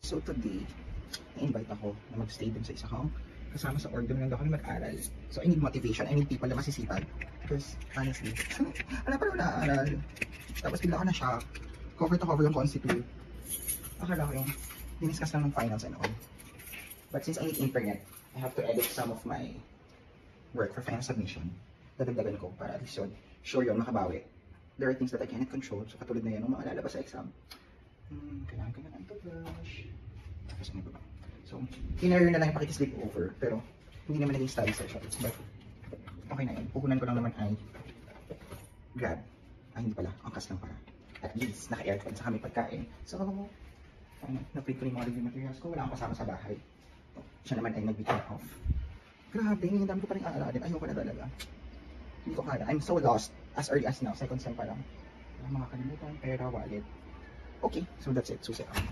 So today, na-invite ako na mag-stay dun sa isa kong kasama sa order lang daw kami mag-aral. So I need motivation, I need people na masisipag. Because honestly, wala pa rin na-aaral. Tapos bigla ko na shock. Cover to cover yung constitute. Akala ko yung diniscuss lang ng finance and all. But since I need internet, I have to edit some of my work for final submission. Dadagdagan ko para at least yun, sure yun, makabawi. There are things that I cannot control. So katulad na yan, nung mga lalabas sa exam. Kailangan ko na ng toothbrush. Tapos ano ba? So, tinner na lang yung pakikisleep over. Pero, hindi naman naging study session. But, okay na yun. Puhunan ko lang naman ay grab. Ay, hindi pala. Angkas lang para. At least, naka-aircon sa kami pagkain. So, na-print ko yung mga review materials ko. Wala akong kasama sa bahay. Siya naman ay nag-weekend off. Grabe, ang dami ko pa rin aaralin. Ayoko na talaga. Hindi ko kaya. I'm so lost. As early as now. Second sem pa lang. Mga kalimutan, pera, wallet. Okay, so that's it. Susi ako.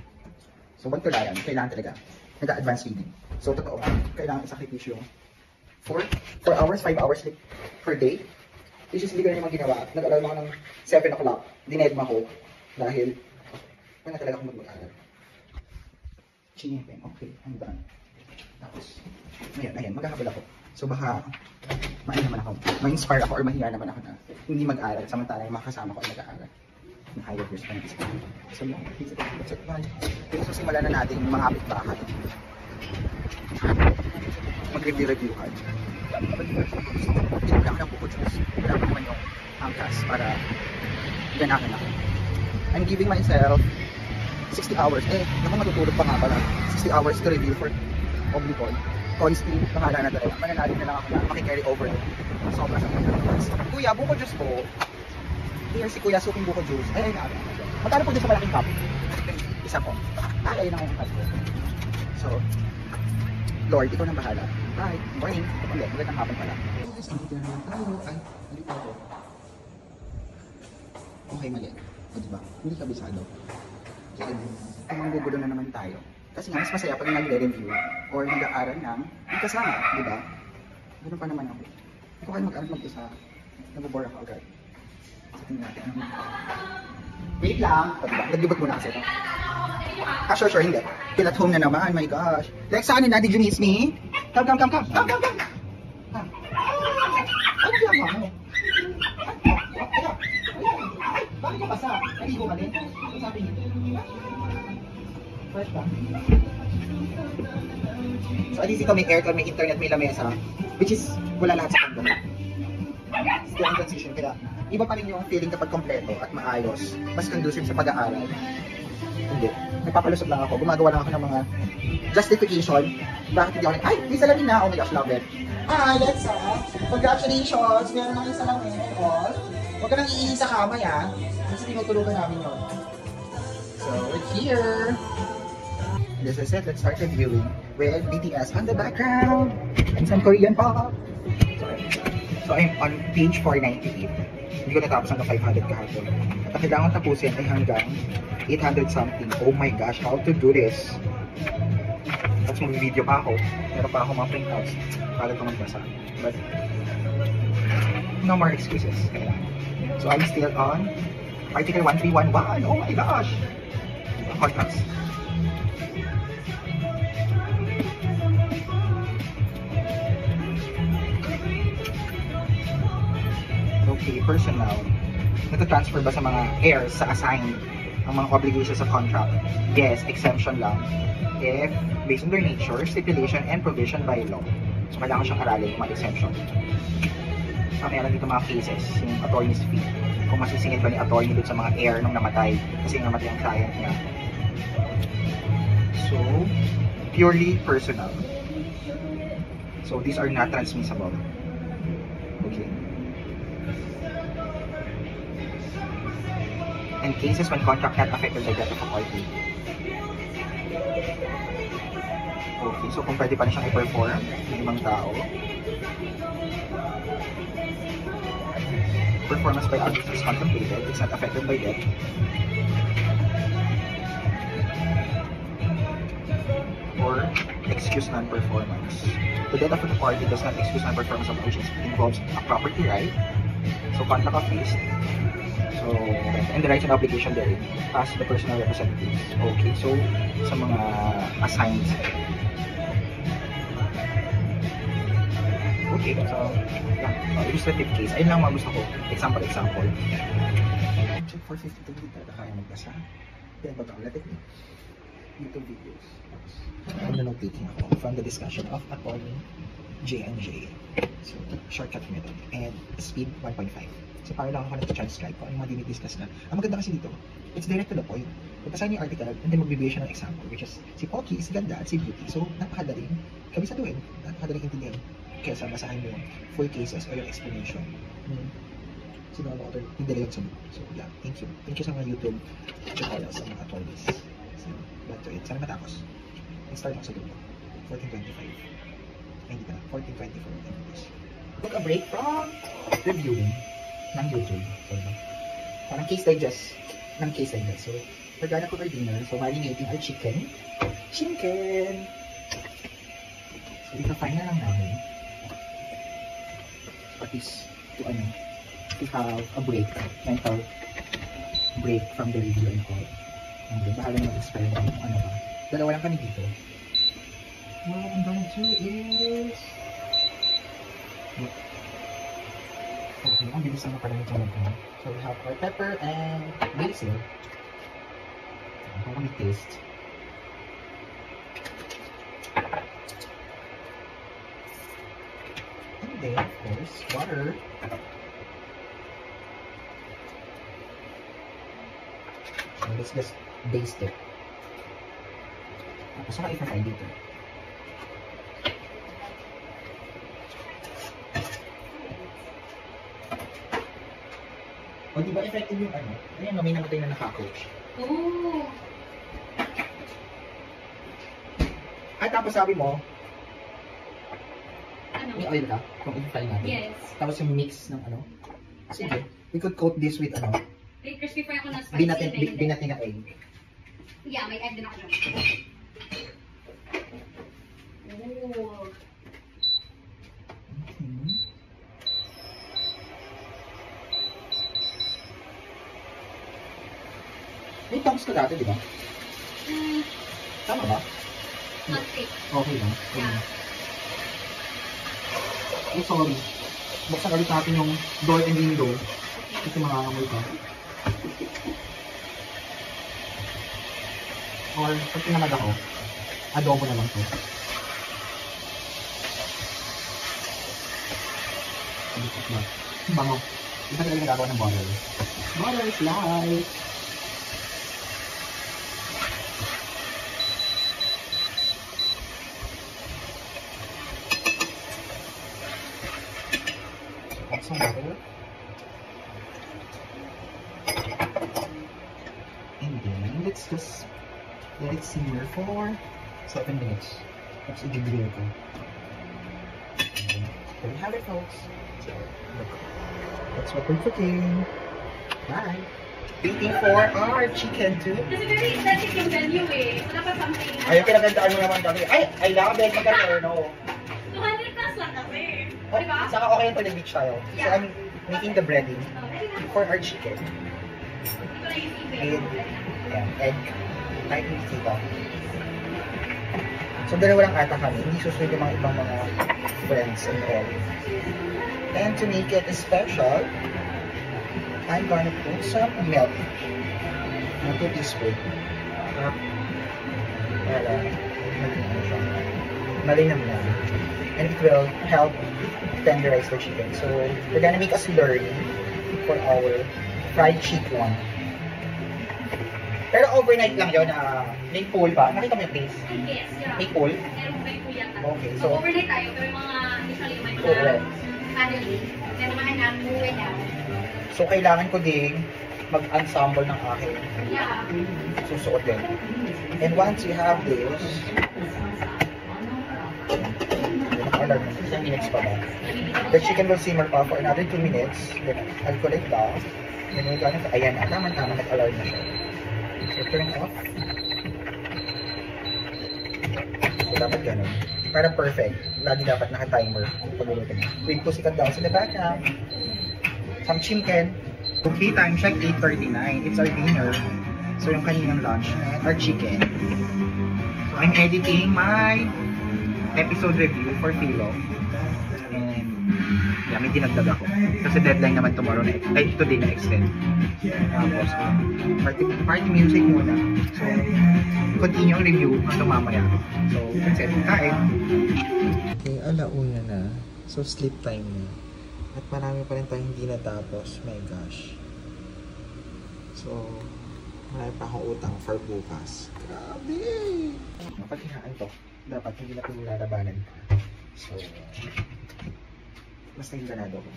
So, wag tulayan. Kailangan talaga. Nag-advance reading. So, totoo. Kailangan isakripisyo. 4 hours, 5 hours sleep per day. Which is hindi ko na naman ginawa. Nag-alarm ako ng 7 o'clock. Dinedma ko. Dahil, wala talaga akong mag-aral. Chinipin. Okay, I'm done. Tapos, ayan, maghahabol ako. So, baka, naman ako. Ma-inspire ako or mahiya naman ako na hindi mag-aral. Samantala, yung mga kasama ko ay mag-aaral. Na higher years pa natin. So, yun. That's it. So, simulan na natin yung mga kapit-bahay. Mag-review ka. Wala ko ng pupuchos. Wala ko naman yung angkas para ganahin ako. I'm giving myself 60 hours. Naku matutulog pa nga pala. 60 hours to review for Oblicon. Constant, bahala na talaga. Mananalig na lang ako na makikarry over. Sobra sa mga. Kuya, buko juice po. Here si Kuya, suking buko juice. Ay, magkano po dito sa malaking cup? Isa po. Ay, na akong cup ko. So, Lord, ikaw nang bahala. Bye. Morning. Hindi, magandang hapon pala. Okay, mali. O, diba? Hindi kabisado. Kaya, kung manggugulo na naman tayo. Kasi nga, mas masaya pag nagre-review or nag-aaral ng kasama, diba? Ganun pa naman ako. Hindi ko kayo mag-aaral mag-isa. Nabobore ako agad. Wait lang. Naglibot muna kasi ito. Sure, hindi. Feel at home na naman, my gosh. Like, saan na? Did you miss me? Come. Ano ginagawa mo? Bakit ka basa? Naligo ka din? Ano sabi niyo? Fresh ba? So, at least ito may aircon, may internet, may lamesa. Which is, wala lahat sa kondo. Still in transition, kaya iba pa rin yung feeling kapag kompleto at maayos, mas conducive sa pag-aaral. Hindi. Nagpapalusog lang ako. Gumagawa lang ako ng mga justification. Bakit hindi ako ay, may salamin na. Oh my gosh, love it. Hi, that's congratulations. Meron akong salamin. Huwag ka nang iihi sa kama, ya. Kasi tinutulugan namin yun. So, we're here. This is it. Let's start reviewing with BTS on the background. And some Korean pop. So, I'm on page 498. Hindi ko natapos hanggang 500 kahapon. At ang kailangan tapusin ay hanggang 800 something. Oh my gosh, how to do this? Tapos mag-video pa ako. Meron pa ako mga printouts. Para ito magbasa. But, no more excuses. So, I'm still on Article 1311. Oh my gosh! Ang contracts. Okay, personal. Nata-transfer ba sa mga heirs sa assigned ang mga obligations sa contract? Yes, exemption lang. If, based on their nature, stipulation, and provision by law. So, kailangan siyang aralin yung mga exemption. Meron dito mga cases, yung attorney's fee. Kung masisingil ba ni attorney dito sa mga heir nung namatay kasi namatay ang client niya. So, purely personal. So, these are not transmissible. Okay. And cases when contract not affected by death of a party. Okay, so kung pwede pa na siyang i-perform yung ibang tao. Performance by others is contemplated, it's not affected by death. Or excuse non-performance. The death of the party does not excuse non-performance of which involves a property right. So contract of fees. So, and the rights and obligation therein as the personal representatives. Okay, so sa mga assigned. Okay, so, yeah, illustrative case. Ayun lang mga gusto ko. Example. Check 452 dito. Kaya magbasa. Then, let it be. YouTube videos. I'm notating ako from the discussion of attorney J&J. So, shortcut method. And speed 1.5. So, para lang ako nag-transcribe ko ang mga dinidiscuss na. Ang maganda kasi dito, it's direct to the point. Pagkasahin yung article, and then magbibigay siya ng example, which is, si Pocky, si Ganda, at si Beauty. So, napakadaling kabisaduhin. Napakadaling intindihan. Kesa basahin mo yung full cases or yung explanation. Sino ang author? Hindi lang sa mga. So, yeah, thank you. Thank you sa mga YouTube tutorials sa mga attorneys. So, back to it. Sana matapos. Start ako sa dulo. 1425. Ay, hindi ka na. 1424. Took a break from reviewing ng YouTube. So, parang case digest ng case digest. So, we're gonna cook our dinner. So, marinating our chicken. So, ika-fine na lang namin. At least, to have a break. Mental break from the review and all. Bahala na mag-experiment kung ano ba. Dalawa lang kami dito. What I'm gonna do is... Okay, ang bilis naman pala nito natin. So we have our pepper and basil. Kung kami taste. And then, of course, water. So let's just baste it. Tapos saka i-fry dito. O diba effective yung ano? Ayan, may namatay na naka-coach. Oo. At tapos sabi mo, Ano? may oil ka kung i-fry natin. Yes. Tapos yung mix ng ano. Sige, we could coat this with ano. Wait, crispy fry ako na spicy. Binatin na egg. Yeah, may egg din ako dyan. Oh. May tongs ka dati, di ba? Tama ba? Not thick. Okay lang. Yeah. Ay, sorry. Buksan ulit natin yung door and window. Kasi mangangamoy ka. Or, pag tinamad ako, adobo na lang to. Bango. Iba talaga nagagawa ng butter. Butter is life! Add some butter. And then, let's just let it simmer for 7 minutes. Tapos i-grill ko. There you have it, folks. So, that's what we're cooking. Bye! Waiting for our chicken too. Kasi very aesthetic yung venue eh. Wala pa something. Ayaw, pinagandaan mo naman kami. Ay, I love it. Magka-turno. 200 plus lang kasi. Oh, Diba? saka okay yung pag-beach tayo. So, Yeah. I'm making the breading for our chicken. Ito na yung And, email. yeah, egg. Kahit hindi sito. So, dalawa lang ata kami. Hindi susunod yung mga ibang mga friends and all. And to make it special, I'm gonna put some milk. I'll put this way. Para malinam-nam. And it will help tenderize the chicken. So, we're gonna make a slurry for our fried chicken. Pero overnight lang yun, may pool ba? Nakita mo yung place? Yes, yeah. May pool? Meron ba yung kuya? Okay, So, so, overnight tayo, pero yung mga, usually, may Oo. mga family. Pero mga anak, uwi na. so kailangan ko ding mag-ensemble ng aking Yeah. susuot din. And once you have this, alarm, 10 minutes pa ba? The chicken will simmer pa for another 2 minutes. Then I'll collect that. Then we're gonna, ayan, tama-tama, nag-alarm na siya. So turn off. So dapat ganun. Para perfect. Lagi dapat naka-timer kung pagluluto mo. Wait, pusikat daw sa the background. Some chicken. Okay, time check 8:39. It's our dinner. So yung kaninang lunch and our chicken. So I'm editing my episode review for Philo. And yeah, may dinagdag ako. Kasi deadline naman tomorrow na, today na extend. Tapos, party music muna. So, continue ang review hanggang mamaya. So, that's it. Kain. Okay, alauna na. So, sleep time na. At marami pa rin tayong hindi natapos. My gosh. So, marami pa akong utang for bukas. Grabe! Kapag inahan to, dapat hindi na ito nilalabanan. So, mas naging ganado ko.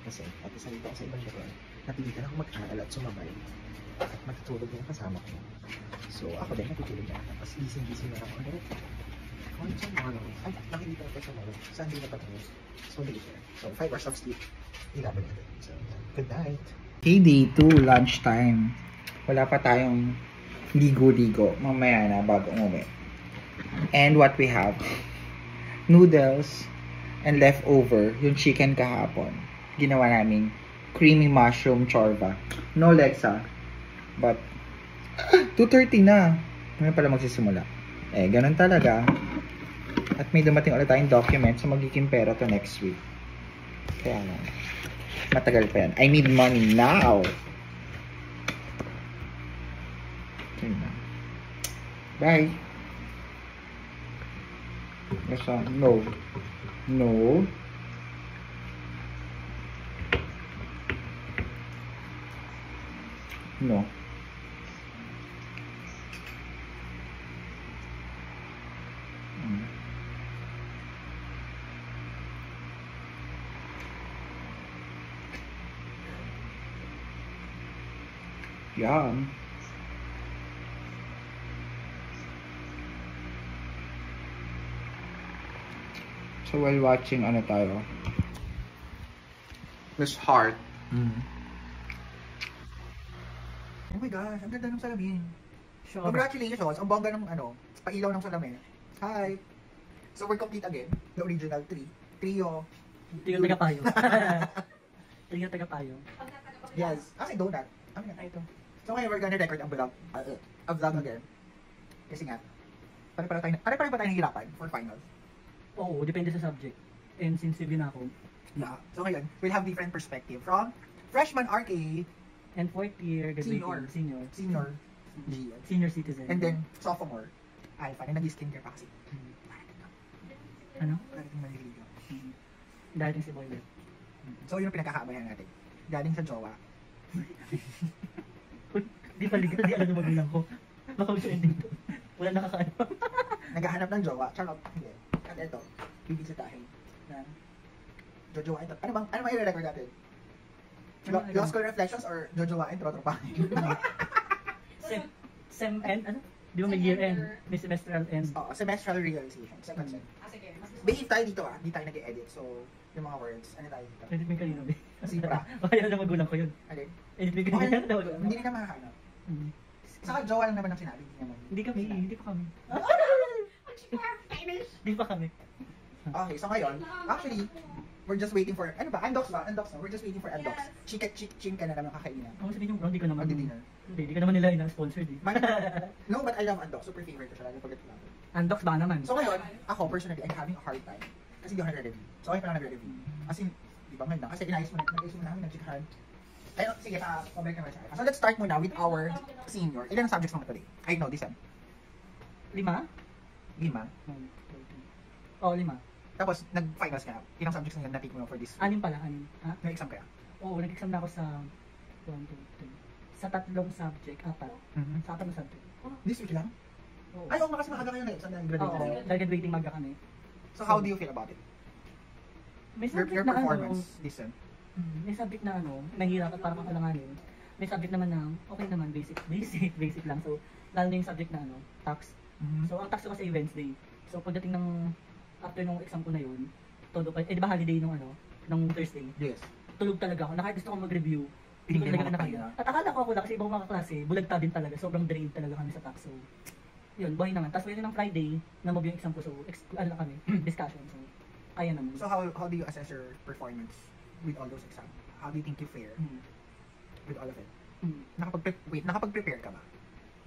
Kasi, at isa dito ako sa ibang lugar, napilitan ako mag-aral at sumabay. At matutulog yung kasama ko. So, ako din natutulog na. Tapos, gising-gising na ako. Ano rin? Ano sa mga lang? Ay, nakikita na pa sa mga. Sunday na pa tayo. So, later. So, 5 hours of sleep. Ilaban natin. So, good night. Okay, day 2, lunchtime. Wala pa tayong ligo-ligo. Mamaya na bago umuwi. And what we have, noodles and leftover, yung chicken kahapon. Ginawa namin creamy mushroom chorba. No legs but 2:30 na. Ngayon pala magsisimula. Eh, ganun talaga. At may dumating ulit tayong document so magiging pera to next week. Kaya lang. Matagal pa yan. I need money now. Okay na. Bye. No. No. No. Yum. So while watching ano tayo? This heart. Oh my gosh, ang ganda ng salamin. Sure. Congratulations, ang bongga ng pailaw ng salamin. Hi. So we're complete again. The original trio. Trio taga-payo. Trio taga-payo. Yes. Kasi donut. Ito. So ngayon we're gonna record ang vlog. A vlog again. Kasi nga, pare-pare pa tayo nahihirapan for finals. Oo, depende sa subject. And since na ako. Yeah. So ngayon, we'll have different perspective from freshman RK and fourth year graduating. Senior citizen. And then sophomore alpha na nag-skincare pa kasi. Ano? Darating maliligo. Darating si Boylet. So yun ang pinagkakabayan natin. Galing sa jowa. Di pa legal, di alam na magulang ko. Baka gusto ending to. Wala nakakaano. Naghahanap ng jowa. Charot. Hindi. At ito, bibisitahin na jojowain. Ano ba i-record natin? Law School Reflections or jojowain, trotropahin? Sem end, ano? Di ba may year end? May semestral end? Oo, semestral realization. Second sem. Sige. Behave tayo dito Di tayo nag-edit. So, yung mga words, ano tayo dito? Edit mo yung kanino, be? Sipra. Kaya na magulang ko yun. Alin? Edit mo yung kanino. Hindi na makahanap. Saka jowa lang naman ang sinabi. Hindi pa kami. Di pa kami. Okay, so ngayon, actually, we're just waiting for, Undocs ba? We're just waiting for Undocs. Chicken ka na naman kakainan. Ako sabihin yung brown, di ka naman. Mag-dinner. Hindi ka naman nila ina-sponsor, di. No, but I love Undocs. Super favorite ko siya. Lalo pag ito lang. Undocs ba naman? So ngayon, ako personally, I'm having a hard time. Kasi di ako nagre-review. So ngayon pa lang nagre-review. As in, di ba ngayon lang? Kasi nag-ayos mo namin, nag-chikahan. Ayun, sige, pabalik naman siya. So let's start muna with our senior. Ilan ang subjects naman today? I know this one. 5? 5. Oo, 5. Tapos, nag-finals ka na. Ilang subjects na na-take mo for this? 6 pala, 6. Ha? May exam kaya? Oo, nag-exam na ako sa 1, 2, 3. Sa 3 subject, 4. Sa 4 subject. This week lang? Oo. Ay, oo, kasi maaga kayo na-exam na graduate Oo, na. dahil graduating magka kami. So, how do you feel about it? May Your subject na performance this sem? may subject na nahihirap at parang kalanganin. May subject naman na okay naman, basic lang. So, lalo na yung subject na tax. So, ang tax ko kasi events day. So, pagdating ng after nung exam ko na yun, todo pa, di ba holiday nung Thursday? Yes. Tulog talaga ako. Kahit gusto kong mag-review, hindi ko talaga nakaya. At akala ko ako lang kasi ibang mga klase, bulagta din talaga. Sobrang drained talaga kami sa tax. So, yun, buhay naman. Tapos mayroon ng Friday, na-move yung exam ko. So, ano kami, discussion. So, kaya naman. So, how do you assess your performance with all those exams? How do you think you fare with all of it? Nakapag-prepare ka ba?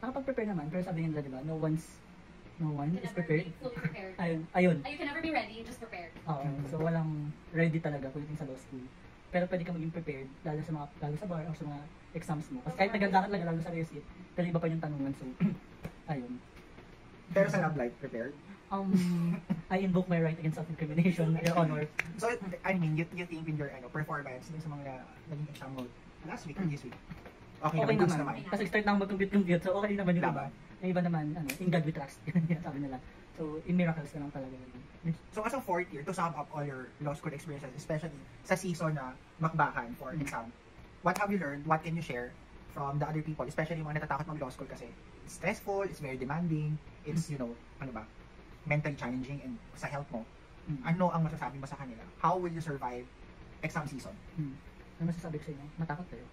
Nakapag-prepare naman, pero sabi nila, di ba, no one's No one You is can never prepared. be fully prepared. Ayun. You can never be ready, just prepared. Oo. So walang ready talaga pagdating sa law school. Pero pwede ka maging prepared lalo sa bar o sa mga exams mo. Kasi kahit naganda ka talaga lalo sa resit, pero iba pa yung tanungan. So ayun. Pero sa love life, prepared? I invoke my right against self-incrimination, Your Honor. So, I mean, you think with your performance dun sa mga naging exam mo last week or this week? Okay, Okay goods naman. Kasi start na akong mag-compute, so okay naman yung iba. Laban. Yung iba naman, in God we trust. Yan sabi nila. So, in miracles na lang talaga. So, as a fourth year, to sum up all your law school experiences, especially sa season na makbakan for exam, what have you learned? What can you share from the other people, especially yung mga natatakot mag-law school kasi it's stressful, it's very demanding, it's, mentally challenging and sa health mo. Ano ang masasabi mo sa kanila? How will you survive exam season? Ano masasabi ko sa inyo? Natakot kayo.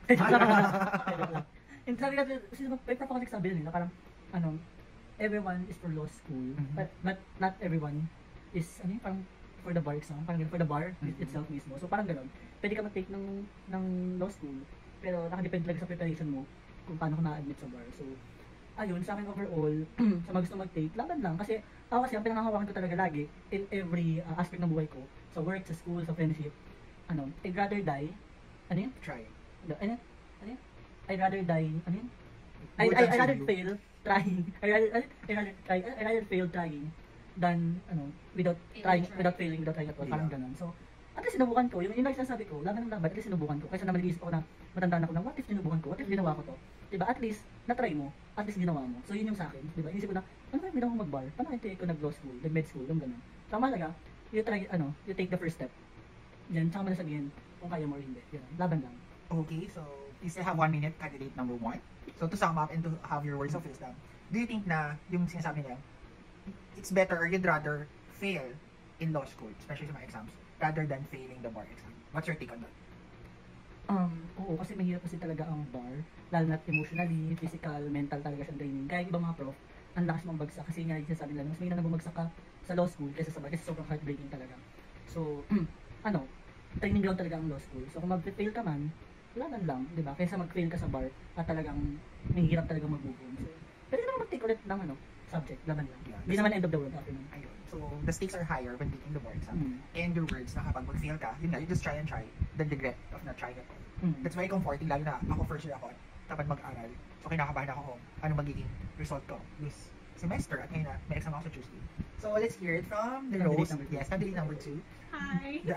And sabi ka, may propaganda sabi nila, parang, everyone is for law school, but not everyone is, parang for the bar exam, parang for the bar itself mismo. So parang gano'n. Pwede ka mag-take ng law school, pero nakadepende talaga sa preparation mo kung paano ka na-admit sa bar. So, ayun, sa akin overall, sa mga gusto mag-take, laban lang. Kasi ang pinangangawakan ko talaga lagi in every aspect ng buhay ko. Sa work, sa school, sa friendship. I'd rather die. Ano yun? Try. Ano yun? I'd rather die. Ano yun? I'd rather fail trying. I'd rather fail trying than, without trying, without failing, without trying at all. Parang ganun. So, at least sinubukan ko. Yung like sinasabi ko, laban ng laban, at least sinubukan ko. Kaysa naman nag-iisip ako na, matandaan ako na, what if sinubukan ko? What if ginawa ko to? Diba? At least, na-try mo. At least ginawa mo. So, yun yung sa akin. Diba? Inisip ko na, ano kaya ginawa ko mag-bar? Paano kaya ko nag-law school, nag-med school, yung ganun. So, mahalaga, you try, you take the first step. Yan, tsaka mo na sabihin kung kaya mo or hindi. Yan, laban lang. Okay, so you still have 1 minute, candidate number 1. So to sum up and to have your words of wisdom, do you think na yung sinasabi niya, it's better or you'd rather fail in law school, especially sa mga exams, rather than failing the bar exam? What's your take on that? Oo, kasi mahirap kasi talaga ang bar, lalo na emotionally, physical, mental talaga siyang draining. Kaya iba mga prof, ang lakas mong bagsak kasi nga yung sinasabi nila, mas may na bumagsak ka sa law school kaysa sa bar, kasi sobrang heartbreaking talaga. So, training ground talaga ang law school. So kung mag-fail ka man, laban lang, di ba? Kaysa mag-fail ka sa bar at talagang mahirap talaga mag-move on. So, pwede naman mag-take ulit ng subject, laban lang. Hindi naman end of the world after nun. Ayun. So, the stakes are higher when taking the bar exam. And your words na kapag mag-fail ka, yun nga, you just try and try, the regret of not trying it. That's very comforting, lalo na ako first year ako, dapat mag-aral. So, kinakabahan ako kung ano magiging result ko this semester at ngayon na may exam ako sa Tuesday. So, let's hear it from the Rose. Yes, candidate number 2. Hi. The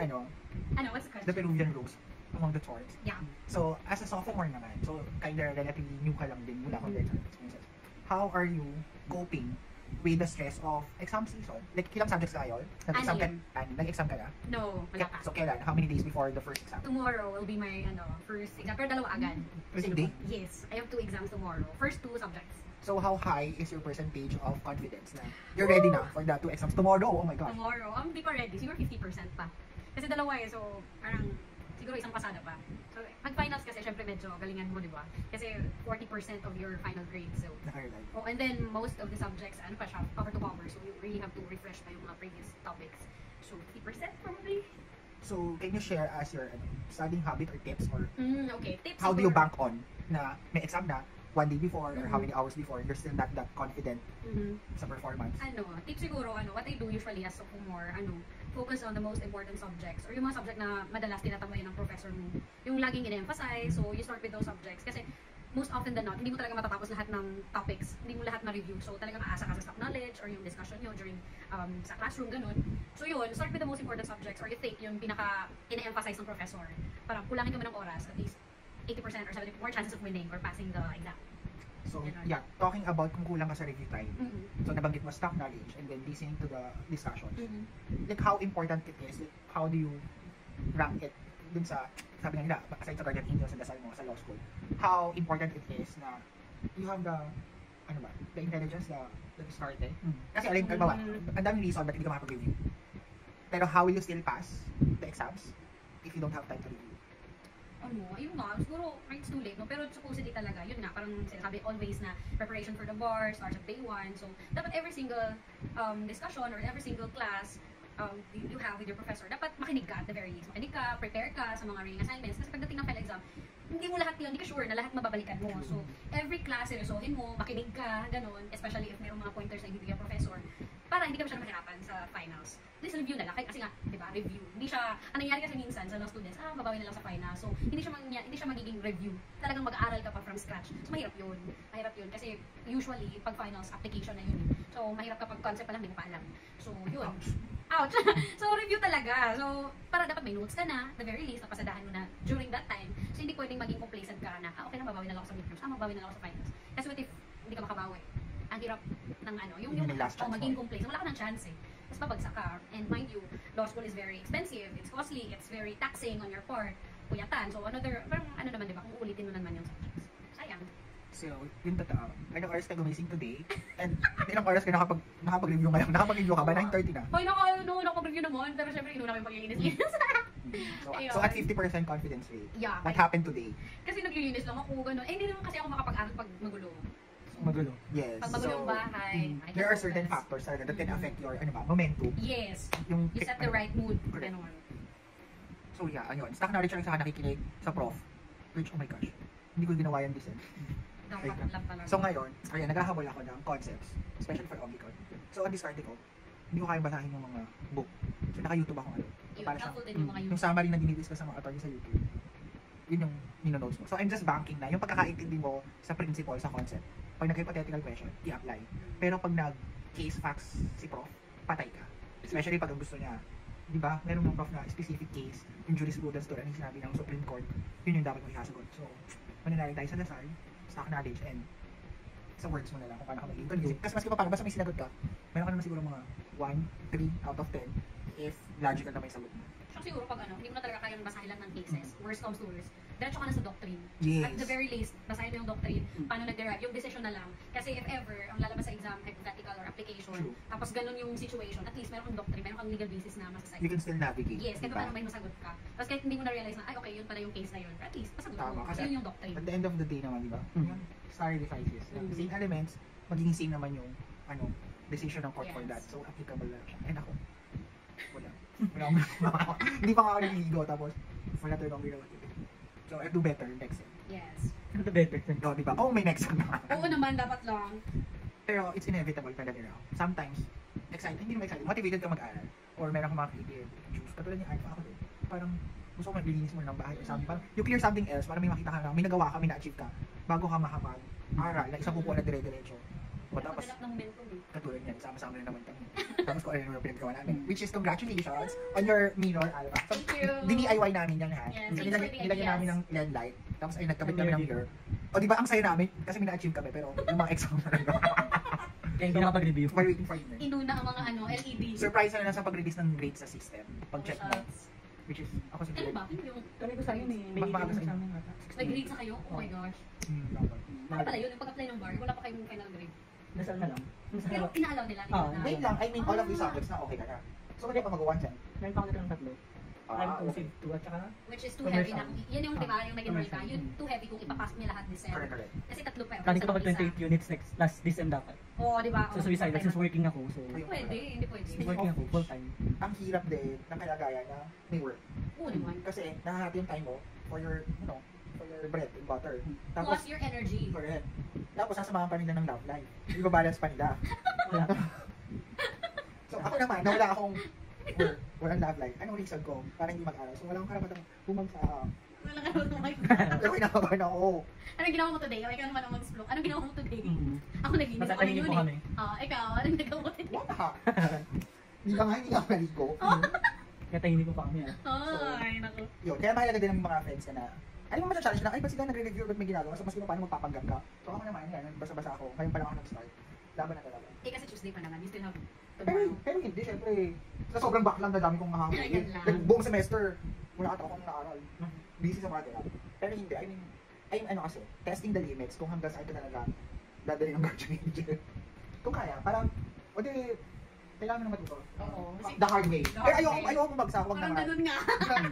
What's the question? the Peruvian Rose among the tours. Yeah. So, as a sophomore naman, so kinda relatively new ka lang din mula compared sa experiences. How are you coping with the stress of exam season? Like, ilang subjects ka yun? Nag-exam ka? Nag-exam ka na? No, wala pa. So, kailan? How many days before the first exam? Tomorrow will be my first exam. Pero dalawa agad. First day? Yes, I have 2 exams tomorrow. First 2 subjects. So, how high is your percentage of confidence na you're ready na for the 2 exams tomorrow? Oh my gosh. Tomorrow, hindi pa ready. Siguro 50% pa. Kasi dalawa so parang siguro isang pasada pa. So, mag-finals kasi syempre medyo galingan mo, di ba? Kasi 40% of your final grade. So, Naka-realize. oh, and then most of the subjects, pa siya, cover to cover. So, you really have to refresh pa yung mga previous topics. So, 50% probably. So, can you share us your studying habit or tips or Okay, tips. how do you siguro. bank on na may exam na 1 day before or how many hours before you're still not that confident sa performance? Tip siguro, what I do usually as sophomore, focus on the most important subjects or yung mga subject na madalas tinatambayan ng professor mo. Yung laging ina-emphasize, so you start with those subjects. Kasi most often than not, hindi mo talaga matatapos lahat ng topics, hindi mo lahat ma-review. So talagang aasa ka sa stock knowledge or yung discussion nyo during sa classroom, ganun. So yun, start with the most important subjects or you take yung pinaka ina-emphasize ng professor. Parang kulangin ka mo ng oras, at least 80% or 70% more chances of winning or passing the exam. So, yeah, talking about kung kulang ka sa review time. So, nabanggit mo stock knowledge and then listening to the discussions. Like, how important it is, like, how do you rank it dun sa, sabi nga nila, aside sa guardian angels sa dasal mo sa law school, how important it is na you have the, the intelligence, the diskarte. Kasi alam ka, bawa, ang daming reason ba't hindi ka makapag-review. Pero how will you still pass the exams if you don't have time to review? Ayun nga, siguro it's too late, no? Pero supposedly talaga, yun nga, parang sinasabi always na preparation for the bar starts at day 1. So, dapat every single discussion or every single class, you have with your professor, dapat makinig ka at the very least. Makinig ka, prepare ka sa mga reading assignments. Kasi pagdating ng final exam, hindi mo lahat yun, hindi ka sure na lahat mababalikan mo. So, every class, seryosohin mo, makinig ka, ganun, especially if mayroong mga pointers na ibibigay ang professor, para hindi ka masyadong mahirapan sa finals. Please review na lang, kasi nga, di ba, review. Hindi siya, ang nangyari kasi minsan sa mga students, babawi na lang sa finals. So, hindi siya magiging review. Talagang mag-aaral ka pa from scratch. So, mahirap yun. Mahirap yun, kasi usually, pag finals, application na yun. So, mahirap kapag concept pa lang, hindi mo pa alam. So, yun. Ouch! So, review talaga. So, para dapat may notes ka na, the very least, napasadahan mo na during that time. So, hindi pwedeng maging complacent ka na, okay na, babawi na lang ako sa midterms. Babawi na lang ako sa finals. Kasi what if hindi ka makabawi? Ang hirap ng yung last chance maging mo. complacent. Wala ka ng chance eh. Tapos babagsak ka. And mind you, law school is very expensive, it's costly, it's very taxing on your part. Puyatan. So, parang naman, di ba, kung ulitin mo naman yung subjects. Sayang. So, yun totoo. Ilang oras ka gumising today? And ilang oras ka nakapag-review ngayon? Nakapag-review ka ba? 9:30 na? Hoy, nakapag-review naman. Pero syempre, inuna ko yung paglilinis. So, at 50% confidence rate. Yeah. What happened today? Kasi naglilinis lang ako, gano'n. Hindi naman kasi ako makapag-aral pag magulo. Magulo. Yes. Pag magulo yung bahay, I there can are certain focus. factors that can affect your momentum. Yes. Yung You set the right mood. Correct. Ganun. So yeah, ayun. Stock knowledge lang sa nakikinig sa prof. Which, oh my gosh, hindi ko ginawa yan this end. Dapat lang talaga. So ngayon, ayan, naghahabol ako ng concepts, especially for Omicron. So, ang discard ko, hindi ko kaya basahin yung mga book. So, naka-YouTube ako ngayon. Yun, Para helpful din yung mga yung summary na dinidiscuss sa mga attorney sa YouTube. Yun yung nino-notes mo. So, I'm just banking na. Yung pagkakaintindi mo sa principle, sa concept. Pag nag-hypothetical question, i-apply. Pero pag nag-case facts si prof, patay ka. Especially pag ang gusto niya, di ba, meron ng prof na specific case, yung jurisprudence to, yung sinabi ng Supreme Court, yun yung dapat mo ihasagot. So, mananalig tayo sa dasal, stock knowledge, and sa words mo na lang kung paano ka maging convincing. Kasi maski pa paano, basta may sinagot ka, meron ka naman siguro mga 1, 3 out of 10 if logical na may sagot mo. So, siguro pag hindi mo na talaga kayang basahin lang ng cases, worst comes to worst, diretso ka na sa doctrine. Yes. At the very least, basahin mo yung doctrine, paano nag-derive, yung decision na lang. Kasi if ever, ang lalabas sa exam, hypothetical or application, True. tapos ganun yung situation, at least meron kang doctrine, meron kang legal basis na masasay. You can still navigate. Yes, kahit diba? paano may masagot ka. Tapos kahit hindi mo na-realize na, ay okay, yun pala yung case na yun. But at least, masagot Tama, mo. kasi Kasi yun yung doctrine. At the end of the day naman, di ba? Yung stare decisis. Same elements, magiging same naman yung decision ng court for Yes. that. So, applicable lang siya. And ako, wala. Hindi pa nga ako naliligo, tapos wala talaga akong ginawa. So, I do better next time. Yes. The better. No, di ba? Oh, may next time na. Oo naman, dapat lang. Pero it's inevitable talaga na. Sometimes, excited, hindi naman excited, motivated ka mag-aral. Or meron kang mga creative juice. Katulad ni Alpha ako din. Parang gusto ko maglilinis mo ng bahay or something. Parang you clear something else para may makita ka na, may nagawa ka, may na-achieve ka. Bago ka makapag-aral na isang upo na dire-diretso. O tapos, Pagdalap ng momentum eh. katulad niyan, sama-sama na naman kami. Tapos kung ano yung pinagawa namin. Which is congratulations on your minor Alpha. So, Thank you. DIY namin yan ha. Yes, So, thanks for the nilagyan namin ng ideas. LED light. Tapos ay nagkabit kami ng mirror. O di ba ang saya namin? Kasi may na-achieve kami pero yung mga exam na rin. Kaya hindi nakapag-review. We're waiting for you. Inuna ang mga LED. Surprise na lang sa pag-release ng grades sa system. Pag-check mo. Shots. Which is, ako Ano siguro. ba? Ano yung Kami ko sa akin eh. May Maaga sa sa inyo. amin ata. nag-grade sa kayo? Oh my gosh. Dapat. Ano pala yun? Yung pag-apply ng bar, wala pa kayong final grade. Dasal na lang. Pero inaalaw nila. Ah, na- Wait lang, I mean all of these subjects na okay ka na. So, kaya pa mag-1 dyan. Meron pa ako ng tatlo. I'm conceive 2 at saka Which is too heavy na. Commercial. Yan yung, di ba, yung nag-enroll ka. Commercial. Yun, too heavy kung ipapasok niya lahat December. Correct, correct. Kasi tatlo pa. planning ko pa 28 units next last December dapat. Oo, di ba? So suicide since working ako. So Pwede, hindi pwede. working ako full time. Ang hirap din ng kalagayan na may work. Oo naman. Kasi nahahati yung time mo for your, for your bread and butter. Tapos, Plus your energy. correct. Tapos sasamahan pa nila ng love life. Hindi ba balance pa nila? Wala. So ako naman, na wala akong work, walang love life. Anong reason ko para hindi mag-aral? So wala akong karapatang bumagsa. Wala ka naman tumak. Pero kinakabahan ako. Anong ginawa mo today? O ikaw naman ang mag-explore. Anong ginawa mo today? Mm-hmm. Ako naglinis ako ng Magtatahinig po unit. kami. Ikaw, anong nagawa mo today? Wala. Hindi ka nga, hindi ako naligo. Kaya tahimik ko pa kami ah. Ay, naku. Yun, kaya mahalaga din ng mga friends ka na, alam mo challenge na, ay ba't sila nagre-review ba't may ginagawa? So mas kung paano magpapanggap ka. So ako naman, yan, basa-basa ako. Ngayon pa lang ako nag-start. Laban na talaga. Kasi Tuesday pa naman. You still have Pero, tomorrow. pero hindi, syempre, sa sobrang backlog na dami kong Ayan mahahuli. lang. Like, buong semester, wala ata akong naaral. Busy sa mga ganap. Pero hindi, I mean, ano kasi, testing the limits kung hanggang saan ka talaga dadali ng guardian angel. Kung kaya, parang, o di, kailangan mo na matuto. Oo. The hard way. The Pero hard way. ayoko bumagsak, wag Parang naman. ganun nga.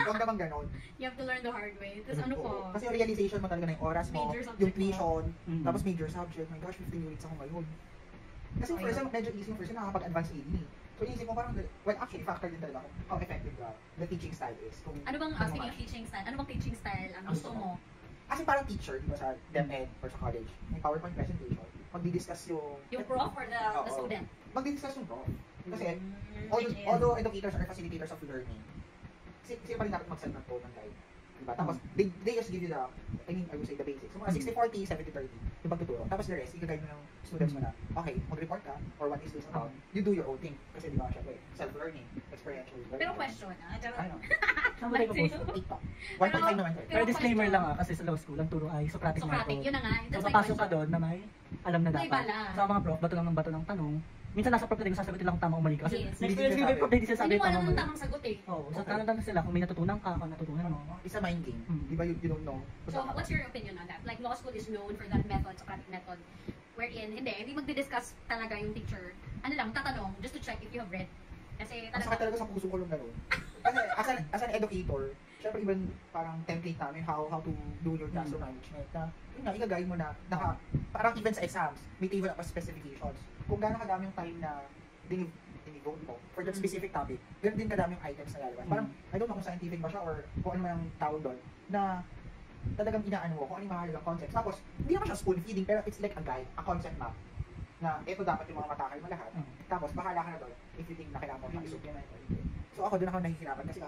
Wag naman ganon. You have to learn the hard way. Tapos ano po? Oo. Kasi yung realization mo talaga na yung oras mo, Major subject yung tuition, Mm. tapos major subject. My gosh, 15 units ako ngayon. Kasi Okay. first sem, medyo easy yung first sem, nakakapag-advance AD. So So inisip ko parang, well actually, factor din talaga kung how effective the teaching style is. Kung, Ano bang, kung speaking of teaching style, ano bang teaching style ang gusto mo? Kasi parang teacher, di ba sa DepEd or sa college, may PowerPoint presentation, magdi-discuss Yung prof or the student? Magdi-discuss yung prof. Kasi, which is- although educators are facilitators of learning, sila pa rin dapat mag-set ng tone ng guide. Diba? Tapos, they just give you I would say the basics. So, mga 60-40, 70-30, yung pagtuturo. Tapos the rest, i-guide mo ng students mo na, okay, mag-report ka, or what is this about, you do your own thing. Kasi di ba, syempre, self-learning, experiential learning. Pero question, Ano? Saan mo tayo po? TikTok. 1.5 naman tayo. Pero disclaimer lang kasi sa law school, ang turo ay Socratic Socratic, method. yun na nga. So, That's my papasok ka question. doon na may alam na May dapat. bala. Sa mga prof, bato ng tanong. Minsan nasa prof na din, sasagutin lang tama o mali ka. Kasi Yes. na-experience ko yung prof na hindi sinasabi Hindi mo tama alam o ng mali. tamang sagot eh. Oo, so tanong sila kung may natutunan ka, kung natutunan mo. It's a mind game. Hmm. Di ba, you don't know. So, what's your opinion on that? Like, law school is known for that method, Socratic method, wherein, hindi magdi-discuss talaga yung teacher. Ano lang, tatanong, just to check if you have read. Kasi Ang sakit talaga, talaga sa puso ko yung gano'n. Kasi as an educator, syempre even parang template namin how to do your classroom management na yun nga, i-guide mo na parang even sa exams, may table of specifications. Kung gaano kadami yung time na dinivote mo for that specific topic, ganoon din kadami yung items na lalabas. Parang, I don't know kung scientific ba siya or kung ano man ang tawag doon, na talagang inaano mo kung ano yung mahalagang concepts. Tapos, hindi naman siya spoon feeding, pero it's like a guide, a concept map na ito dapat yung mga matakal mo lahat. Tapos, bahala ka na doon if you think na kailangan mo siya i-supplement or hindi. So ako doon ako nahihirapan kasi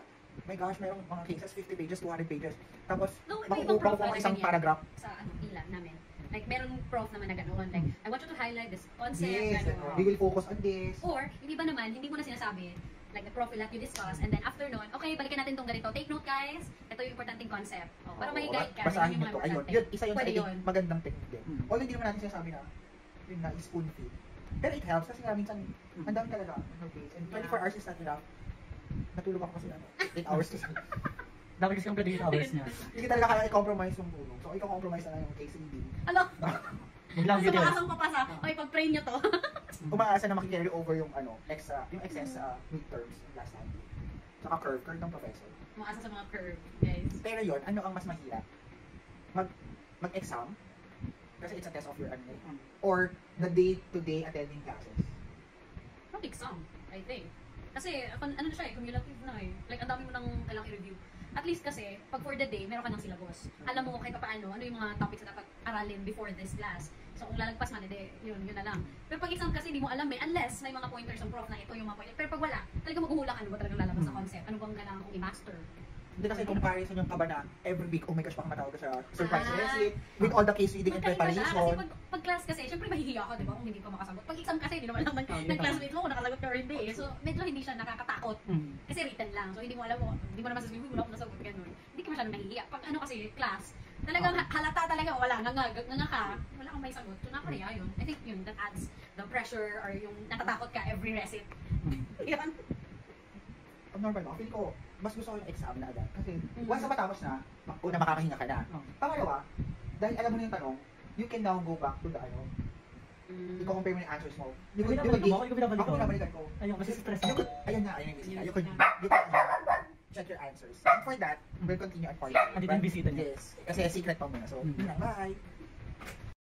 my gosh, mayroong mga cases, 50 pages, 200 pages. Tapos, no, may ibang prof makukuha na ko isang ganyan paragraph. sa pila namin. Like, meron prof naman na ganoon. Like, I want you to highlight this concept, Yes, gano'n. we will focus on this. Or, hindi ba naman, hindi mo na sinasabi, like the prof will let you discuss, and then after nun, okay, balikan natin tong ganito. Take note guys, ito yung importanteng concept. Para may guide ka. Basahin yun mo yung to. mga Ayun, importante. yun, isa yun sa Pwede edit, yun. magandang technique din. Although hindi naman natin sinasabi na, yun na, spoon feed. Pero it helps kasi nga minsan, ang dami talaga ng days. And 24 hours is not enough. Natulog ako kasi 8 hours to sleep. Dapat kasi yung 28 hours niya. Hindi talaga kaya i-compromise yung tulog. So, i-compromise na lang yung case reading. Ano? Maglang Sa details. makasang papasa, okay, pag-pray nyo to. Umaasa na makikarry over yung yung excess midterms last time. Saka curve ng professor. Umaasa sa mga curve, guys. Pero yun, ano ang mas mahirap? Mag-exam, kasi it's a test of your or the day-to-day attending classes. Mag-exam, I think. Kasi, ano siya eh, cumulative na eh. Like, ang dami mo nang kailangang i-review. At least kasi, pag for the day, meron ka ng syllabus. Alam mo kahit paano, ano yung mga topics na dapat aralin before this class. So, kung lalagpas man, hindi, yun na lang. Pero pag exam kasi, hindi mo alam eh, unless may mga pointers ang prof na ito yung mga pointers. Pero pag wala, talagang maghuhula ka, ano ba talagang lalabas sa concept? Ano bang kailangan kong i-master? Hindi kasi comparison yung kaba na every week, oh my gosh, baka matawag ka sa surprise Ah. receipt with all the case reading and Magkaiba siya. preparation. Kasi pag class kasi, syempre mahihiya ka, di ba, kung hindi ka makasagot. Pag exam kasi, hindi naman alam ng classmate mo kung nakasagot ka or hindi. So, medyo hindi siya nakakatakot. Kasi written lang. So, hindi mo alam mo, hindi mo naman sasabihin, wala akong nasagot, ganun. Hindi ka masyadong nahihiya. Pag ano kasi, class, talagang halata talaga, wala, nga ka, wala kang may sagot. So, nakakaya yun. I think yun, that adds the pressure or yung natatakot ka every recit. Yan. Ang normal mo, feel ko, mas gusto ko yung exam na agad. Kasi once na matapos na, una makakahinga ka na. Pangalawa, dahil alam mo na yung tanong, you can now go back to the i-compare mo yung answers mo. You could, Ako binabalikan ko. Ayun, kasi stress You ako. could, ayun na, you could check your answers. And for that, we'll continue at part 2. Andito yung bisita niya. Yes. Kasi secret pa muna. So, yun lang, bye!